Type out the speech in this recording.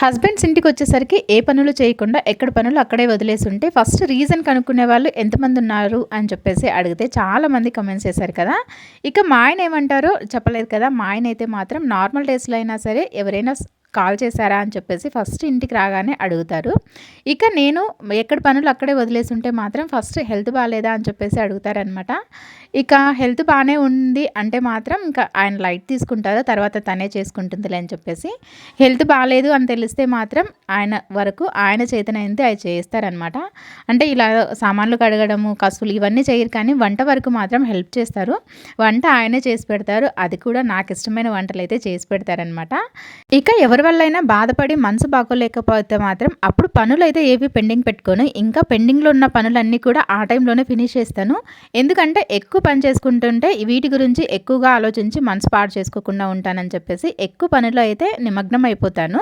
Husbands ఇంటికొచ్చేసరికి ఏ పనులు చేయకుండా ఎక్కడ పనులు అక్కడే వదిలేసి ఉంటే ఫస్ట్ రీజన్ కనుక్కునే వాళ్ళు ఎంతమంది ఉన్నారు అని చెప్పేసి అడిగితే చాలామంది కమెంట్స్ చేశారు కదా. ఇక మా ఆయన ఏమంటారో చెప్పలేదు కదా. మా ఆయన అయితే మాత్రం నార్మల్ డేస్లో అయినా సరే ఎవరైనా కాల్ చేశారా అని చెప్పేసి ఫస్ట్ ఇంటికి రాగానే అడుగుతారు. ఇక నేను ఎక్కడ పనులు అక్కడే వదిలేసి ఉంటే మాత్రం ఫస్ట్ హెల్త్ బాగాలేదా అని చెప్పేసి అడుగుతారనమాట. ఇక హెల్త్ బాగానే ఉంది అంటే మాత్రం ఇంకా ఆయన లైట్ తీసుకుంటారు. తర్వాత తనే చేసుకుంటుందిలే అని చెప్పేసి. హెల్త్ బాగాలేదు అని తెలిస్తే మాత్రం ఆయన వరకు ఆయన చేతనైంది అవి చేస్తారనమాట. అంటే ఇలా సామాన్లు కడగడము, కసువులు ఇవన్నీ చేయరు కానీ వంట వరకు మాత్రం హెల్ప్ చేస్తారు. వంట ఆయనే చేసి పెడతారు. అది కూడా నాకు ఇష్టమైన వంటలు అయితే చేసి పెడతారనమాట. ఇక ఎవరి వల్లైనా బాధపడి మనసు బాగోలేకపోతే మాత్రం అప్పుడు పనులైతే ఏవి పెండింగ్ పెట్టుకోను. ఇంకా పెండింగ్లో ఉన్న పనులన్నీ కూడా ఆ టైంలోనే ఫినిష్ చేస్తాను. ఎందుకంటే ఎక్కువ పని చేసుకుంటుంటే వీటి గురించి ఎక్కువగా ఆలోచించి మనసు పాడు చేసుకోకుండా ఉంటానని చెప్పేసి ఎక్కువ పనులు అయితే నిమగ్నం అయిపోతాను.